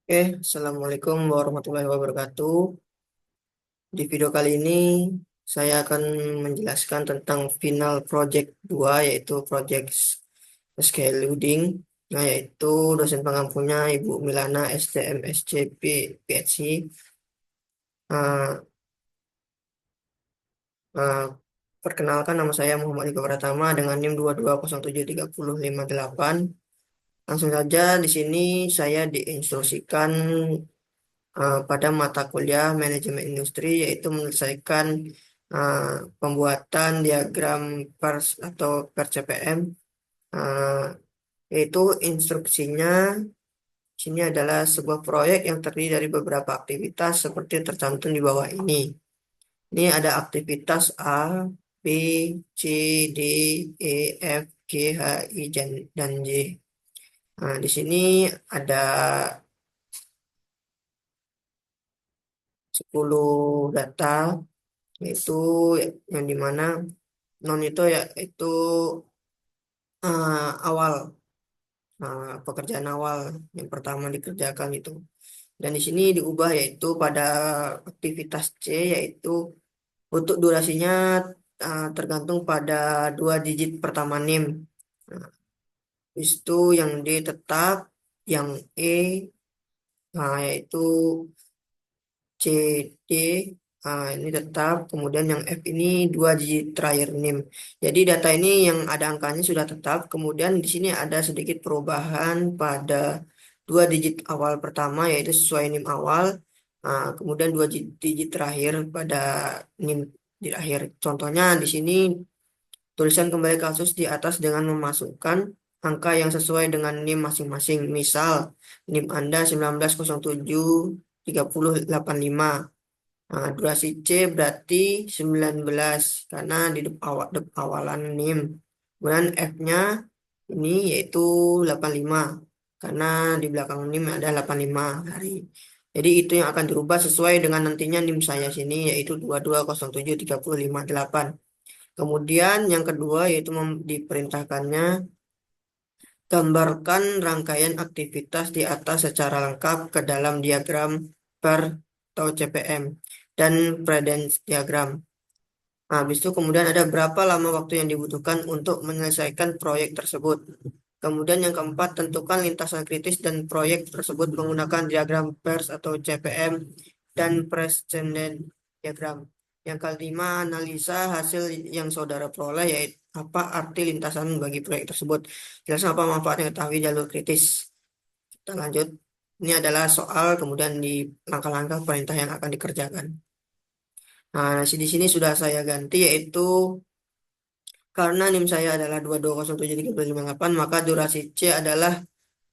Assalamualaikum warahmatullahi wabarakatuh. Di video kali ini saya akan menjelaskan tentang final project 2 yaitu project Scaling. Nah, yaitu dosen pengampunya Ibu Milana STM SCP PHC. Uh, uh, Perkenalkan, nama saya Muhammad Iko Pratama dengan NIM 22073058. Langsung saja di sini saya diinstruksikan pada mata kuliah manajemen industri, yaitu menyelesaikan uh, pembuatan diagram PERS atau per CPM. Uh, Yaitu instruksinya sini adalah sebuah proyek yang terdiri dari beberapa aktivitas seperti tercantum di bawah ini. Ini ada aktivitas A, B, C, D, E, F, G, H, I, dan J. Nah, di sini ada 10 data, yaitu yang dimana non itu ya itu awal, pekerjaan awal yang pertama dikerjakan itu. Dan di sini diubah yaitu pada aktivitas C, yaitu untuk durasinya tergantung pada 2 digit pertama NIM. Nah, itu yang D tetap, yang E yaitu CD, ini tetap, kemudian yang F ini 2 digit terakhir NIM. Jadi data ini yang ada angkanya sudah tetap, kemudian di sini ada sedikit perubahan pada 2 digit awal pertama yaitu sesuai NIM awal, kemudian 2 digit terakhir pada NIM di akhir. Contohnya di sini tulisan kembali kasus di atas dengan memasukkan angka yang sesuai dengan NIM masing-masing. Misal NIM Anda 19073085. Nah, durasi C berarti 19 karena di awalan NIM. Kemudian F-nya ini yaitu 85 karena di belakang NIM ada 85 hari. Jadi itu yang akan dirubah sesuai dengan nantinya NIM saya sini yaitu 22073058. Kemudian yang kedua yaitu diperintahkannya gambarkan rangkaian aktivitas di atas secara lengkap ke dalam diagram per atau CPM dan Predence diagram. Nah, habis itu kemudian ada berapa lama waktu yang dibutuhkan untuk menyelesaikan proyek tersebut. Kemudian yang keempat, tentukan lintasan kritis dan proyek tersebut menggunakan diagram PERS atau CPM dan Precedent diagram. Yang kelima, analisa hasil yang saudara peroleh, yaitu apa arti lintasan bagi proyek tersebut. Jelaskan apa manfaatnya ketahui jalur kritis. Kita lanjut. Ini adalah soal, kemudian di langkah-langkah perintah yang akan dikerjakan. Nah, di sini sudah saya ganti, yaitu karena NIM saya adalah 22073058, maka durasi C adalah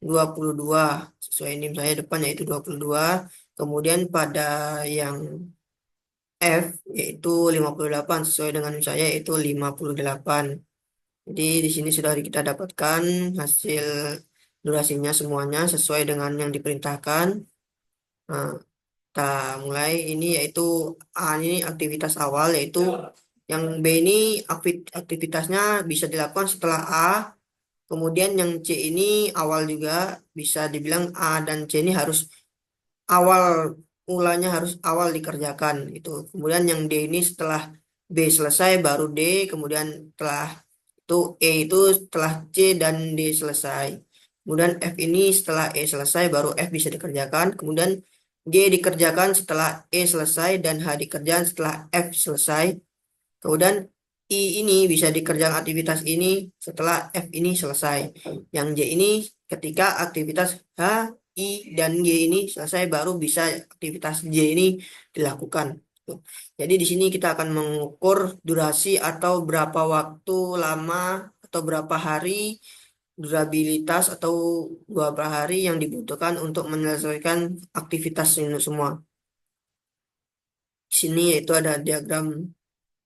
22. Sesuai NIM saya depan yaitu 22. Kemudian pada yang F yaitu 58 sesuai dengan NIM saya yaitu 58. Jadi di sini sudah kita dapatkan hasil durasinya semuanya sesuai dengan yang diperintahkan. Nah, kita mulai ini yaitu A ini aktivitas awal, yaitu yang B ini aktivitasnya bisa dilakukan setelah A. Kemudian yang C ini awal juga, bisa dibilang A dan C ini harus awal, mulanya harus awal dikerjakan itu. Kemudian yang D ini setelah B selesai baru D, kemudian setelah itu E itu setelah C dan D selesai. Kemudian F ini setelah E selesai baru F bisa dikerjakan. Kemudian G dikerjakan setelah E selesai dan H dikerjakan setelah F selesai. Kemudian I ini bisa dikerjakan aktivitas ini setelah F ini selesai. Yang J ini ketika aktivitas H, I, dan G ini selesai baru bisa aktivitas J ini dilakukan. Jadi di sini kita akan mengukur durasi atau berapa waktu lama atau berapa hari durabilitas atau berapa hari yang dibutuhkan untuk menyelesaikan aktivitas ini semua. Di sini yaitu ada diagram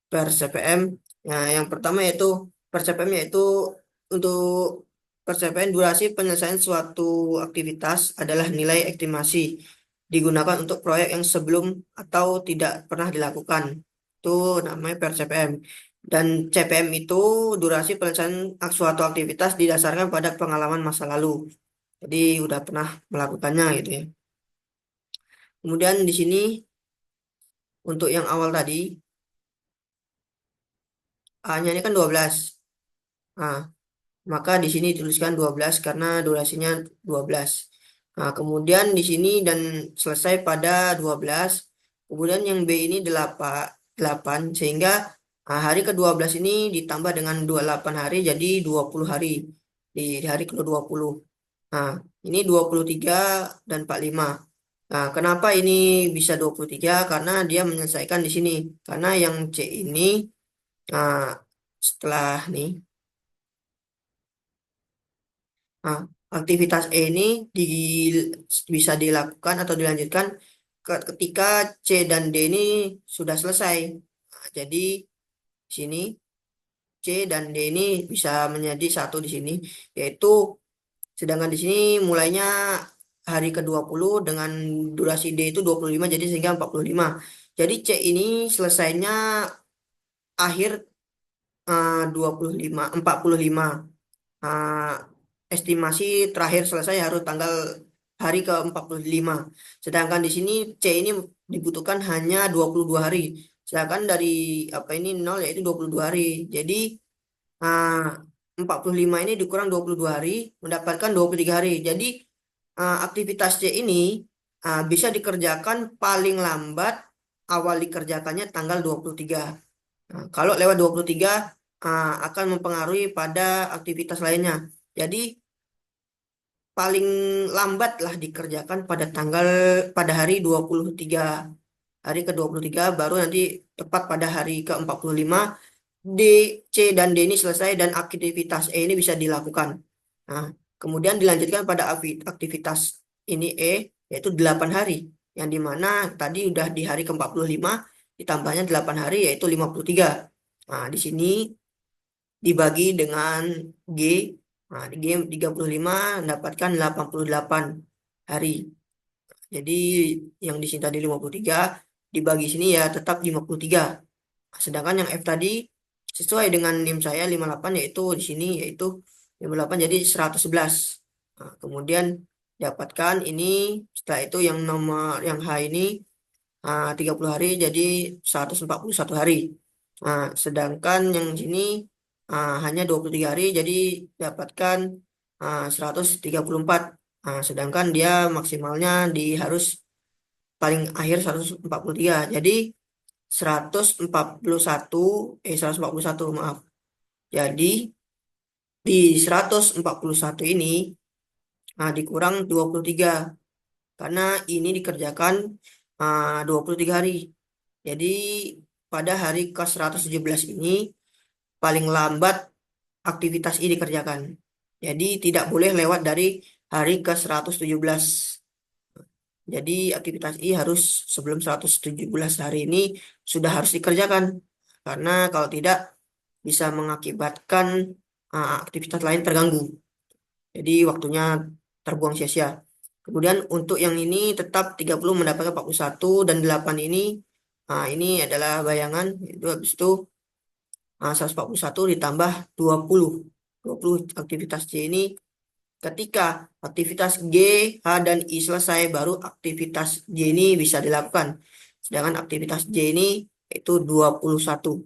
per CPM. Nah, yang pertama yaitu per CPM, yaitu untuk per CPM durasi penyelesaian suatu aktivitas adalah nilai estimasi digunakan untuk proyek yang sebelum atau tidak pernah dilakukan. Itu namanya per CPM. Dan CPM itu durasi penyelesaian suatu aktivitas didasarkan pada pengalaman masa lalu. Jadi udah pernah melakukannya gitu ya. Kemudian di sini untuk yang awal tadi, A-nya ini kan 12. Nah, maka di sini tuliskan 12 karena durasinya 12. Nah, kemudian di sini dan selesai pada 12. Kemudian yang B ini 8, sehingga hari ke-12 ini ditambah dengan 28 hari jadi 20 hari. Di hari ke-20. Nah, ini 23 dan 45. Nah, kenapa ini bisa 23? Karena dia menyelesaikan di sini. Karena yang C ini ah, setelah nih, ah, aktivitas E ini bisa dilakukan atau dilanjutkan ketika C dan D ini sudah selesai. Nah, jadi di sini C dan D ini bisa menjadi satu di sini, yaitu sedangkan di sini mulainya hari ke-20 dengan durasi D itu 25 jadi sehingga 45. Jadi C ini selesainya akhir 45 uh, estimasi terakhir selesai harus tanggal hari ke-45. Sedangkan di sini C ini dibutuhkan hanya 22 hari. Sedangkan dari apa ini 0 yaitu 22 hari. Jadi uh, 45 ini dikurang 22 hari mendapatkan 23 hari. Jadi aktivitas C ini bisa dikerjakan paling lambat awal dikerjakannya tanggal 23. Nah, kalau lewat 23 akan mempengaruhi pada aktivitas lainnya. Jadi paling lambat lah dikerjakan pada hari 23. Hari ke-23 baru nanti tepat pada hari ke-45 D, C dan D ini selesai dan aktivitas E ini bisa dilakukan. Nah, kemudian dilanjutkan pada aktivitas ini E yaitu 8 hari. Yang dimana tadi udah di hari ke-45 ditambahnya 8 hari yaitu 53. Nah, di sini dibagi dengan G. Nah, di G 35 mendapatkan 88 hari. Jadi yang di sini tadi 53 dibagi sini ya tetap 53. Sedangkan yang F tadi sesuai dengan NIM saya 58 yaitu di sini yaitu 58 jadi 111. Nah, kemudian dapatkan ini setelah itu yang nomor yang H ini 30 hari jadi 141 hari. Nah, sedangkan yang sini hanya 23 hari jadi dapatkan 134. Nah, sedangkan dia maksimalnya di harus paling akhir 143. Jadi 141 141 maaf. Jadi di 141 ini dikurang 23 karena ini dikerjakan 23 hari. Jadi pada hari ke-117 ini paling lambat aktivitas ini dikerjakan. Jadi tidak boleh lewat dari hari ke-117. Jadi aktivitas I harus sebelum 117 hari ini sudah harus dikerjakan. Karena kalau tidak bisa mengakibatkan aktivitas lain terganggu. Jadi waktunya terbuang sia-sia. Kemudian untuk yang ini tetap 30 mendapatkan 41 dan 8 ini adalah bayangan. Itu habis itu 141 ditambah 20. 20 aktivitas C ini ketika aktivitas G, H, dan I selesai baru aktivitas J ini bisa dilakukan. Sedangkan aktivitas J ini itu 21.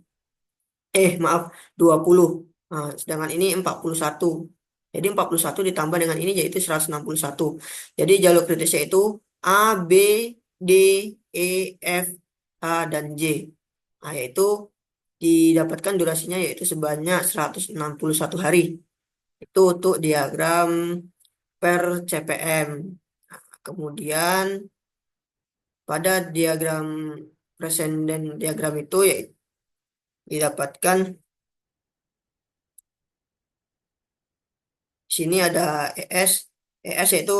Maaf, 20. Nah, sedangkan ini 41. Jadi 41 ditambah dengan ini yaitu 161. Jadi jalur kritisnya itu A, B, D, E, F, H, dan J. Nah, yaitu didapatkan durasinya yaitu sebanyak 161 hari. Itu untuk diagram per CPM. Nah, kemudian pada diagram present dan diagram itu ya didapatkan sini ada ES. ES yaitu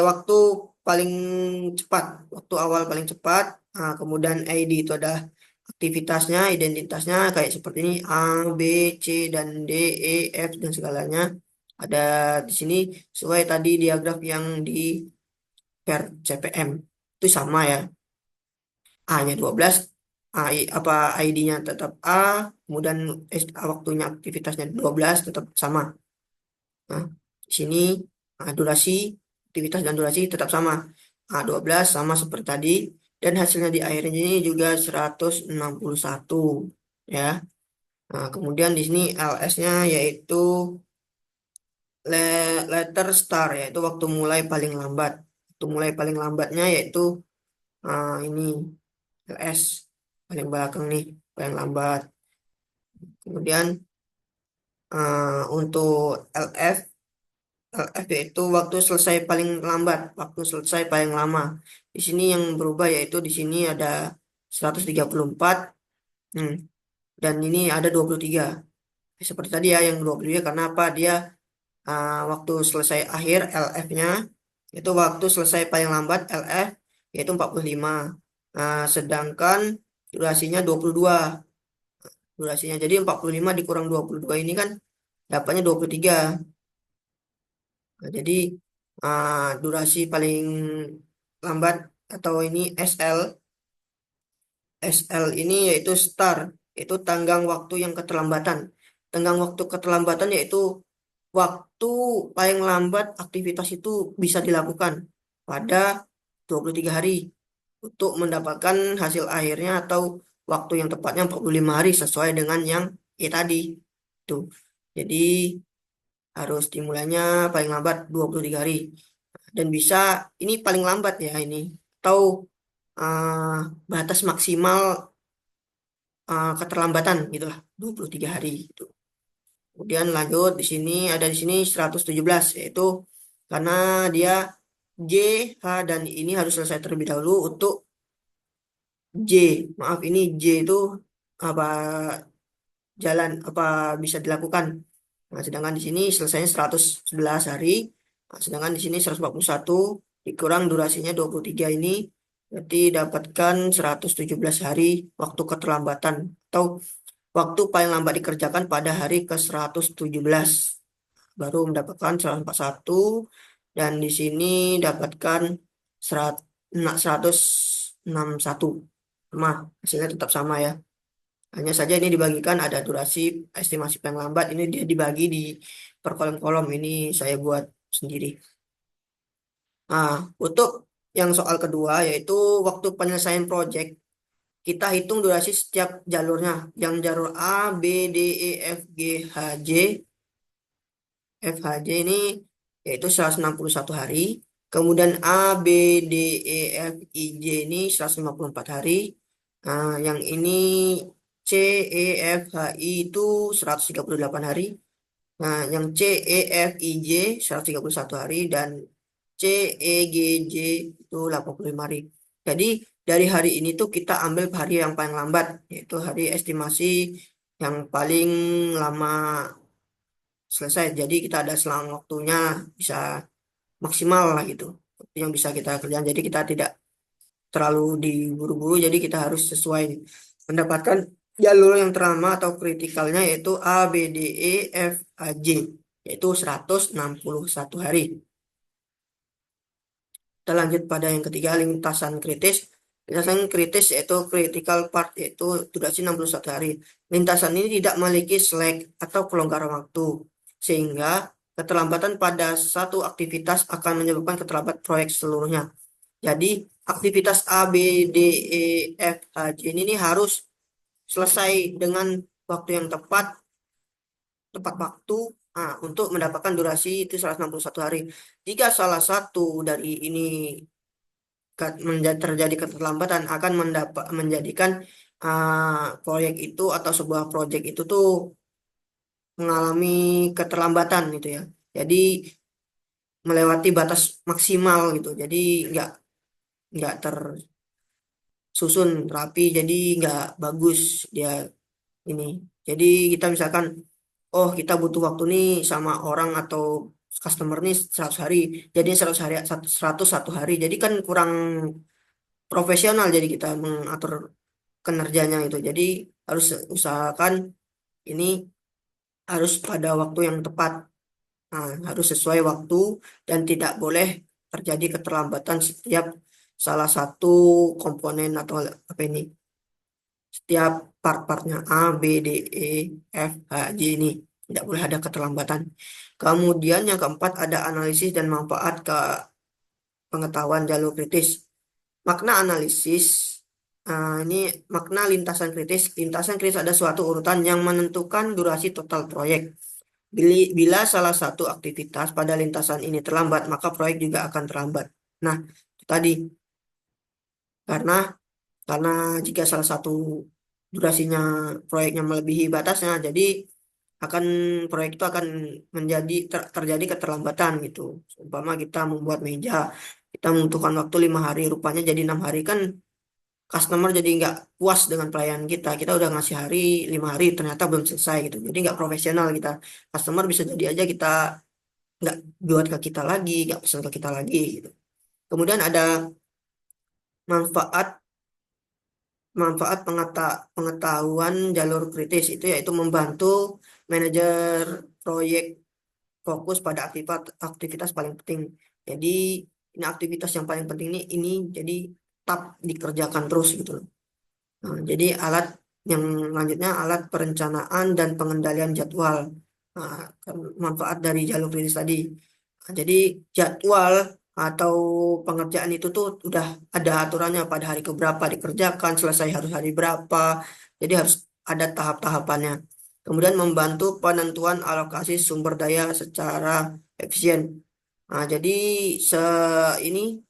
waktu paling cepat, waktu awal paling cepat. Nah, kemudian ID itu ada aktivitasnya, identitasnya kayak seperti ini A, B, C dan D, E, F dan segalanya ada di sini sesuai tadi diagram yang di per CPM itu sama ya. A-nya 12, apa ID-nya tetap A, kemudian waktunya aktivitasnya 12 tetap sama. Nah, di sini durasi, aktivitas dan durasi tetap sama. 12 sama seperti tadi. Dan hasilnya di akhir ini juga 161 ya. Nah, kemudian di sini LS-nya yaitu letter star, yaitu waktu mulai paling lambat. Waktu mulai paling lambatnya yaitu ini LS paling belakang nih, paling lambat. Kemudian untuk LF, LF yaitu waktu selesai paling lambat, waktu selesai paling lama. Di sini yang berubah yaitu di sini ada 134, hmm, dan ini ada 23. Seperti tadi ya, yang 23 karena apa? Dia waktu selesai akhir LF-nya itu waktu selesai paling lambat LF yaitu 45. Sedangkan durasinya 22 durasinya. Jadi 45 dikurang 22 ini kan dapatnya 23. Nah, jadi durasi paling lambat atau ini SL ini yaitu star, yaitu tenggang waktu yang keterlambatan. Tenggang waktu keterlambatan yaitu waktu paling lambat aktivitas itu bisa dilakukan pada 23 hari untuk mendapatkan hasil akhirnya atau waktu yang tepatnya 45 hari sesuai dengan yang tadi. Tuh. Jadi harus dimulainya paling lambat 23 hari. Dan bisa ini paling lambat ya ini. Atau batas maksimal keterlambatan gitulah 23 hari gitu. Kemudian lanjut di sini ada di sini 117 yaitu karena dia J, H dan ini harus selesai terlebih dahulu untuk J. Maaf ini J itu apa jalan apa bisa dilakukan. Nah, sedangkan di sini selesainya 111 hari. Nah, sedangkan di sini 141 dikurang durasinya 23 ini berarti dapatkan 117 hari waktu keterlambatan atau waktu paling lambat dikerjakan pada hari ke-117 baru mendapatkan 141 dan di sini dapatkan 161 sama hasilnya tetap sama ya. Hanya saja ini dibagikan ada durasi estimasi paling lambat ini dia dibagi di per kolom-kolom ini saya buat sendiri. Nah, untuk yang soal kedua yaitu waktu penyelesaian proyek kita hitung durasi setiap jalurnya. Yang jalur A, B, D, E, F, G, H, J. FHJ ini yaitu 161 hari. Kemudian A, B, D, E, F, I, J ini 154 hari. Nah, yang ini C, E, F, H, I itu 138 hari. Nah, yang C, E, F, I, J 131 hari dan C, E, G, J itu 85 hari. Jadi dari hari ini tuh kita ambil hari yang paling lambat, yaitu hari estimasi yang paling lama selesai. Jadi kita ada selang waktunya bisa maksimal lah gitu. Itu yang bisa kita kerjakan. Jadi kita tidak terlalu diburu-buru. Jadi kita harus sesuai mendapatkan jalur yang terlama atau kritikalnya yaitu A, B, D, E, F, A, J. Yaitu 161 hari. Kita lanjut pada yang ketiga, lintasan kritis. Lintasan kritis yaitu critical part, yaitu durasi 61 hari. Lintasan ini tidak memiliki slack atau kelonggaran waktu, sehingga keterlambatan pada satu aktivitas akan menyebabkan keterlambatan proyek seluruhnya. Jadi, aktivitas A, B, D, E, F, H, J ini harus selesai dengan waktu yang tepat waktu untuk mendapatkan durasi itu 161 hari. Jika salah satu dari ini terjadi keterlambatan akan menjadikan proyek itu atau sebuah proyek itu tuh mengalami keterlambatan gitu ya. Jadi melewati batas maksimal gitu. Jadi nggak tersusun rapi. Jadi nggak bagus dia ini. Jadi kita misalkan, oh kita butuh waktu nih sama orang atau customer nih 100 hari. Jadi 100 hari 101 hari. Jadi kan kurang profesional jadi kita mengatur kinerjanya itu. Jadi harus usahakan ini harus pada waktu yang tepat. Nah, harus sesuai waktu dan tidak boleh terjadi keterlambatan setiap salah satu komponen atau apa ini. Setiap part-partnya A, B, D, E, F, H, J ini tidak boleh ada keterlambatan. Kemudian yang keempat ada analisis dan manfaat pengetahuan jalur kritis. Makna analisis, ini makna lintasan kritis. Lintasan kritis ada suatu urutan yang menentukan durasi total proyek. Bila salah satu aktivitas pada lintasan ini terlambat, maka proyek juga akan terlambat. Nah, itu tadi karena karena jika salah satu durasinya proyeknya melebihi batasnya, jadi akan proyek itu akan terjadi keterlambatan gitu. Umpama kita membuat meja, kita membutuhkan waktu 5 hari, rupanya jadi 6 hari kan customer jadi nggak puas dengan pelayanan kita. Kita udah ngasih 5 hari, ternyata belum selesai gitu. Jadi nggak profesional kita. Customer bisa jadi aja kita nggak buat ke kita lagi, nggak pesan ke kita lagi gitu. Kemudian ada manfaat manfaat pengetahuan jalur kritis itu yaitu membantu manajer proyek fokus pada aktivitas paling penting. Jadi ini aktivitas yang paling penting ini jadi tetap dikerjakan terus gitu loh. Nah, jadi yang lanjutnya alat perencanaan dan pengendalian jadwal. Nah, manfaat dari jalur kritis tadi. Nah, jadi jadwal atau pengerjaan itu tuh udah ada aturannya pada hari keberapa dikerjakan, selesai harus hari berapa. Jadi harus ada tahap-tahapannya. Kemudian membantu penentuan alokasi sumber daya secara efisien. Nah, jadi se ini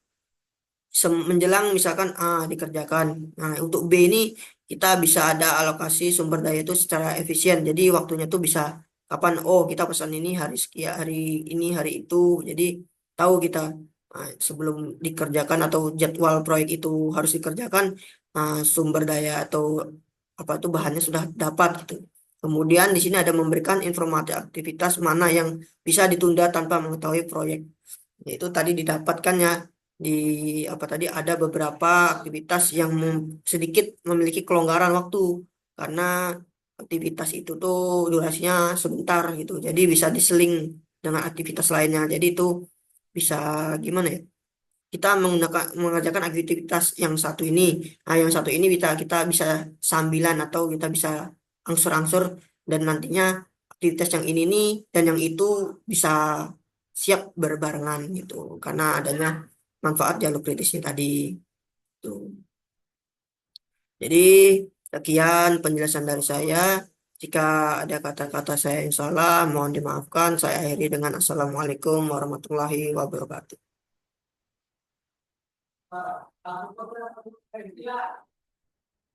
menjelang misalkan A dikerjakan. Nah, untuk B ini kita bisa ada alokasi sumber daya itu secara efisien. Jadi waktunya tuh bisa kapan, oh kita pesan ini hari sekian, hari ini, hari itu. Jadi tahu kita sebelum dikerjakan atau jadwal proyek itu harus dikerjakan, sumber daya atau apa itu bahannya sudah dapat gitu. Kemudian di sini ada memberikan informasi aktivitas mana yang bisa ditunda tanpa mengetahui proyek. Itu tadi didapatkannya di apa tadi ada beberapa aktivitas yang sedikit memiliki kelonggaran waktu karena aktivitas itu tuh durasinya sebentar gitu. Jadi bisa diseling dengan aktivitas lainnya. Jadi itu bisa gimana ya? Kita mengerjakan aktivitas yang satu ini. Nah, yang satu ini kita bisa sambilan atau kita bisa angsur-angsur dan nantinya aktivitas yang ini nih dan yang itu bisa siap berbarengan gitu karena adanya manfaat jalur kritisnya tadi tuh. Jadi sekian penjelasan dari saya. Jika ada kata-kata saya yang salah, mohon dimaafkan. Saya akhiri dengan Assalamualaikum warahmatullahi wabarakatuh.